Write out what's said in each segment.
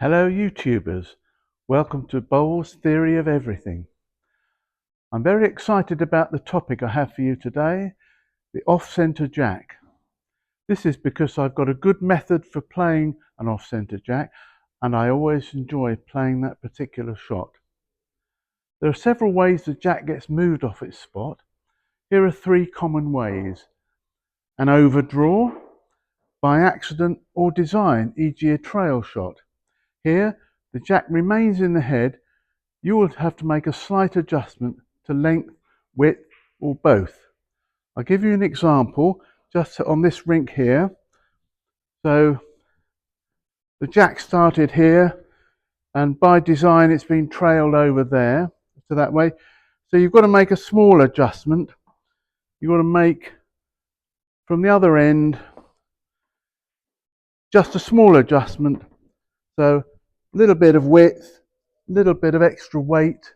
Hello YouTubers, welcome to Bowles' Theory of Everything. I'm very excited about the topic I have for you today, the off-center jack. This is because I've got a good method for playing an off-center jack and I always enjoy playing that particular shot. There are several ways the jack gets moved off its spot. Here are three common ways. An overdraw, by accident or design, e.g. a trail shot. Here, the jack remains in the head. You will have to make a slight adjustment to length, width, or both. I'll give you an example just on this rink here. So the jack started here, and by design it's been trailed over there, so that way. So you've got to make a small adjustment. You've got to make from the other end just a small adjustment. So a little bit of width, a little bit of extra weight.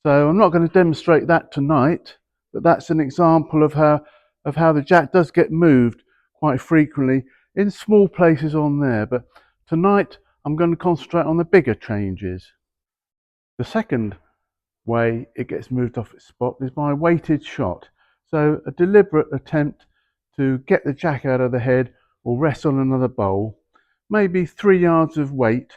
So I'm not going to demonstrate that tonight, but that's an example of how the jack does get moved quite frequently in small places on there. But tonight I'm going to concentrate on the bigger changes. The second way it gets moved off its spot is by a weighted shot. So a deliberate attempt to get the jack out of the head or rest on another bowl, maybe 3 yards of weight,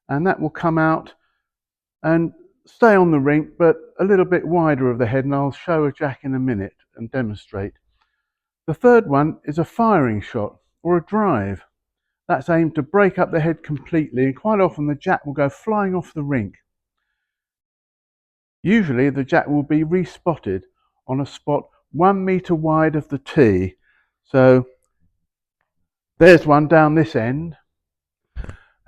and that will come out and stay on the rink, but a little bit wider of the head, and I'll show a jack in a minute and demonstrate. The third one is a firing shot or a drive. That's aimed to break up the head completely, and quite often the jack will go flying off the rink. Usually the jack will be respotted on a spot 1 meter wide of the tee. So there's one down this end,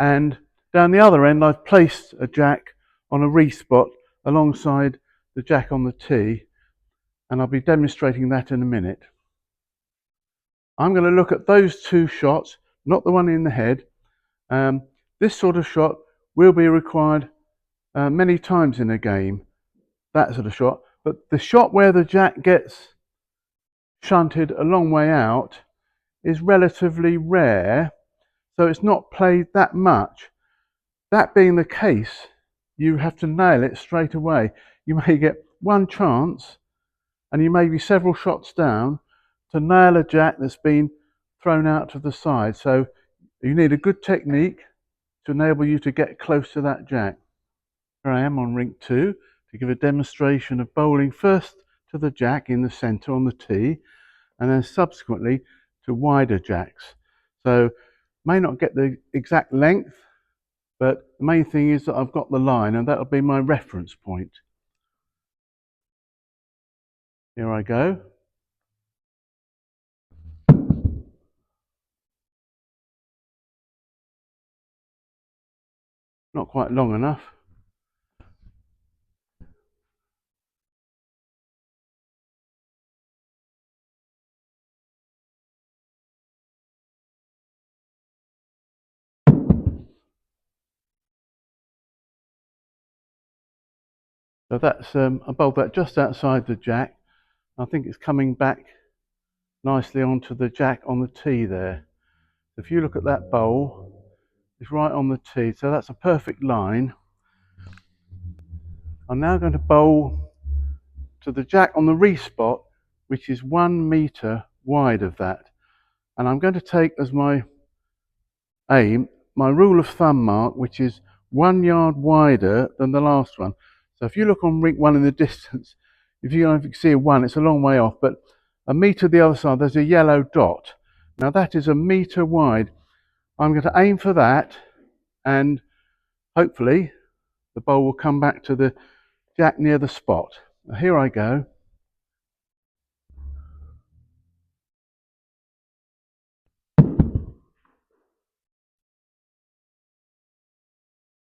and down the other end I've placed a jack on a respot alongside the jack on the tee, and I'll be demonstrating that in a minute. I'm going to look at those two shots, not the one in the head. This sort of shot will be required many times in a game, that sort of shot, but the shot where the jack gets shunted a long way out is relatively rare, so it's not played that much. That being the case, you have to nail it straight away. You may get one chance, and you may be several shots down to nail a jack that's been thrown out to the side. So you need a good technique to enable you to get close to that jack. Here I am on rink 2 to give a demonstration of bowling first to the jack in the centre on the tee, and then subsequently to wider jacks. So may not get the exact length, but the main thing is that I've got the line, and that'll be my reference point. Here I go. Not quite long enough. So that's I bowled that just outside the jack. I think it's coming back nicely onto the jack on the tee there. If you look at that bowl, it's right on the tee, so that's a perfect line. I'm now going to bowl to the jack on the respot, which is 1 meter wide of that. And I'm going to take as my aim my rule of thumb mark, which is 1 yard wider than the last one. So if you look on rink 1 in the distance, if you can see a 1, it's a long way off, but a meter the other side, there's a yellow dot. Now that is 1 meter wide. I'm going to aim for that, and hopefully the bowl will come back to the jack near the spot. Now here I go.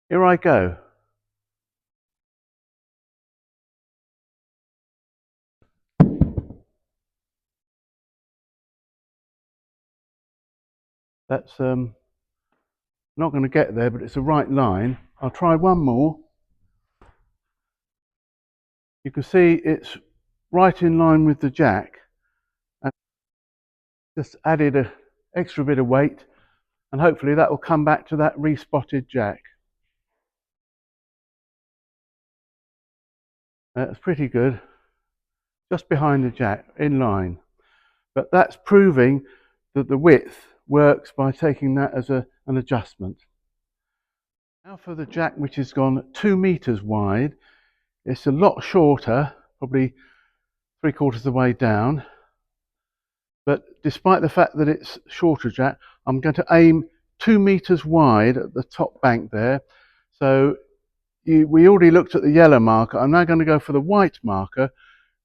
Here I go. That's not going to get there, but it's the right line. I'll try one more. You can see it's right in line with the jack. And just added an extra bit of weight, and hopefully that will come back to that respotted jack. That's pretty good, just behind the jack, in line. But that's proving that the width works by taking that as an adjustment. Now for the jack which has gone 2 meters wide, it's a lot shorter, probably 3/4 of the way down. But despite the fact that it's shorter jack, I'm going to aim 2 meters wide at the top bank there. So we already looked at the yellow marker. I'm now going to go for the white marker,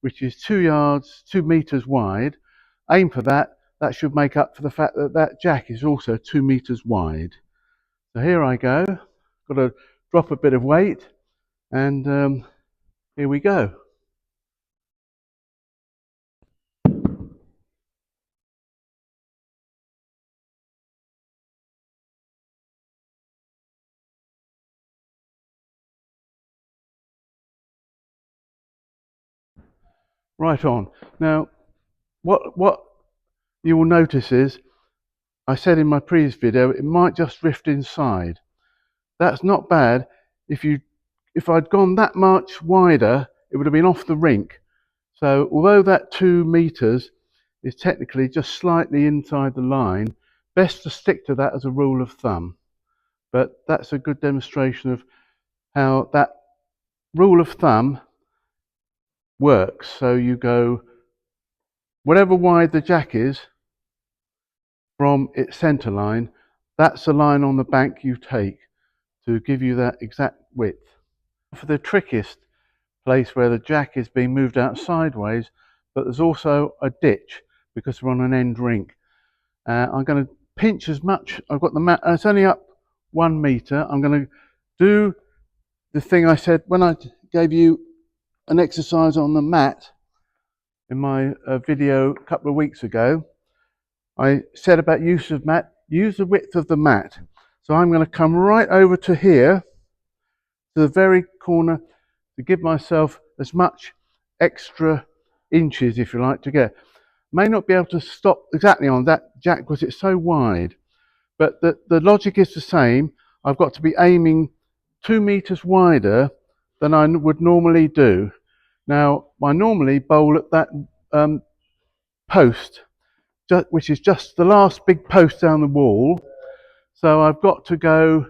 which is 2 meters wide. Aim for that. That should make up for the fact that that jack is also 2 meters wide. So here I go. Got to drop a bit of weight, and here we go. Right on. Now, what you will notice is, I said in my previous video, it might just drift inside. That's not bad. If I'd gone that much wider, it would have been off the rink. So although that 2 meters is technically just slightly inside the line, best to stick to that as a rule of thumb. But that's a good demonstration of how that rule of thumb works. So you go whatever wide the jack is from its center line, that's the line on the bank you take to give you that exact width. For the trickiest place where the jack is being moved out sideways, but there's also a ditch because we're on an end rink. I'm going to pinch as much. I've got the mat, it's only up 1 meter. I'm going to do the thing I said when I gave you an exercise on the mat in my video a couple of weeks ago. I said about use of mat, use the width of the mat. So I'm going to come right over to here, to the very corner, to give myself as much extra inches, if you like, to get. May not be able to stop exactly on that jack because it's so wide, but the logic is the same. I've got to be aiming 2 meters wider than I would normally do. Now, I normally bowl at that post, which is just the last big post down the wall. So I've got to go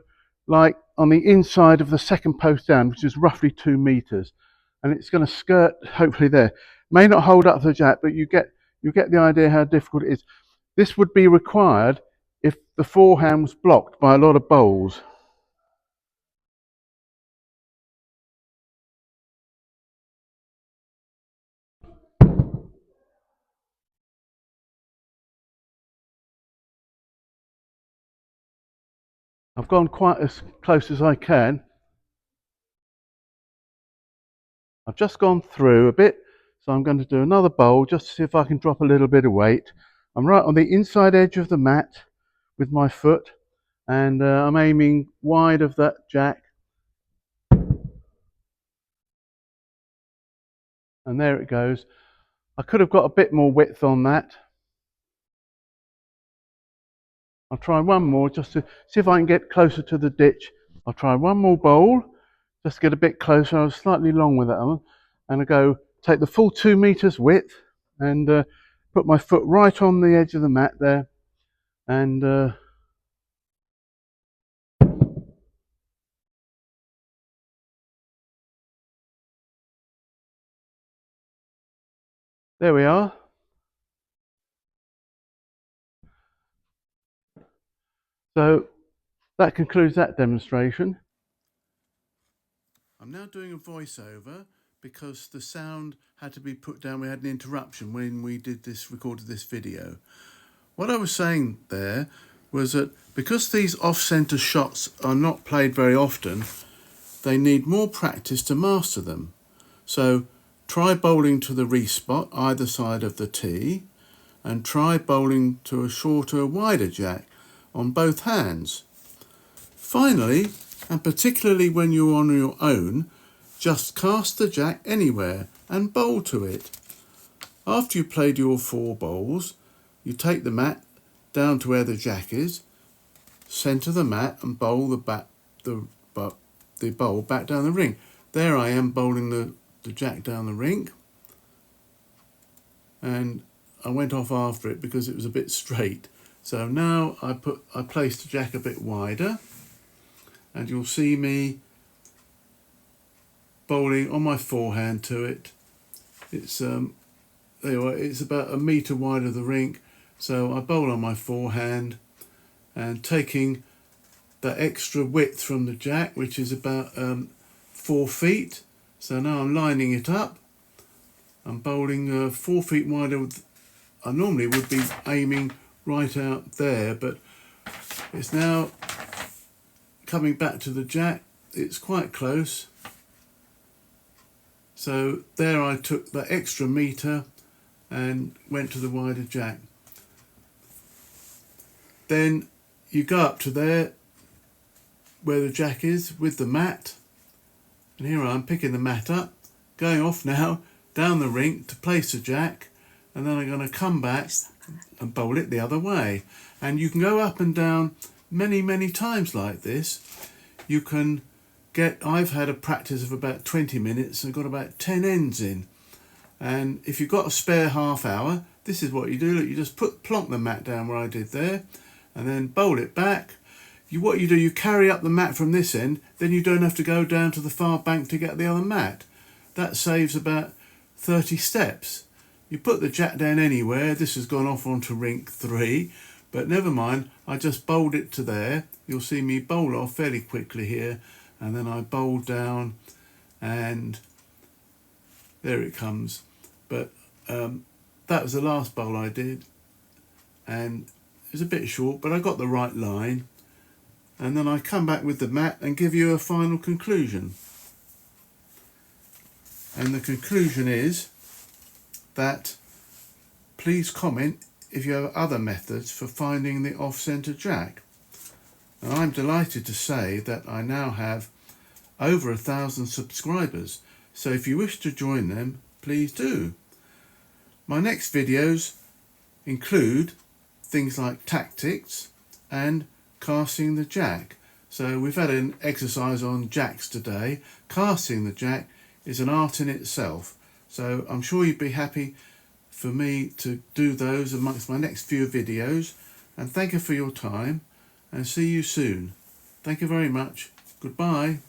like on the inside of the second post down, which is roughly 2 meters, and it's going to skirt hopefully there. May not hold up the jack, but you get the idea how difficult it is. This would be required if the forehand was blocked by a lot of bowls. I've gone quite as close as I can. I've just gone through a bit, so I'm going to do another bowl just to see if I can drop a little bit of weight. I'm right on the inside edge of the mat with my foot, and I'm aiming wide of that jack. And there it goes. I could have got a bit more width on that. I'll try one more just to see if I can get closer to the ditch. I'll try one more bowl just to get a bit closer. I was slightly long with that one. And I go take the full 2 meters width and put my foot right on the edge of the mat there. And there we are. So that concludes that demonstration. I'm now doing a voiceover because the sound had to be put down. We had an interruption when we recorded this video. What I was saying there was that because these off-centre shots are not played very often, they need more practice to master them. So try bowling to the respot either side of the tee, and try bowling to a shorter, wider jack on both hands. Finally, and particularly when you're on your own, just cast the jack anywhere and bowl to it. After you've played your 4 bowls, you take the mat down to where the jack is, centre the mat and bowl the bowl back down the rink. There I am bowling the jack down the rink, and I went off after it because it was a bit straight. So now I placed the jack a bit wider, and you'll see me bowling on my forehand to it. It's it's about a metre wide of the rink, so I bowl on my forehand and taking that extra width from the jack, which is about 4 feet. So now I'm lining it up. I'm bowling 4 feet wider. I normally would be aiming right out there, but it's now coming back to the jack. It's quite close. So there I took that extra metre and went to the wider jack. Then you go up to there where the jack is with the mat, and here I am picking the mat up, going off now down the rink to place the jack, and then I'm going to come back and bowl it the other way. And you can go up and down many times like this. You can I've had a practice of about 20 minutes and got about 10 ends in. And if you've got a spare half hour, this is what you do. Look, you just plonk the mat down where I did there, and then bowl it back. What you do, you carry up the mat from this end, then you don't have to go down to the far bank to get the other mat. That saves about 30 steps. You put the jack down anywhere. This has gone off onto rink 3, but never mind, I just bowled it to there. You'll see me bowl off fairly quickly here, and then I bowled down, and there it comes. But that was the last bowl I did, and it was a bit short, but I got the right line. And then I come back with the mat and give you a final conclusion. And the conclusion is that please comment if you have other methods for finding the off-centre jack. And I'm delighted to say that I now have over 1,000 subscribers, so if you wish to join them, please do. My next videos include things like tactics and casting the jack. So we've had an exercise on jacks today. Casting the jack is an art in itself, so I'm sure you'd be happy for me to do those amongst my next few videos. And thank you for your time, and see you soon. Thank you very much. Goodbye.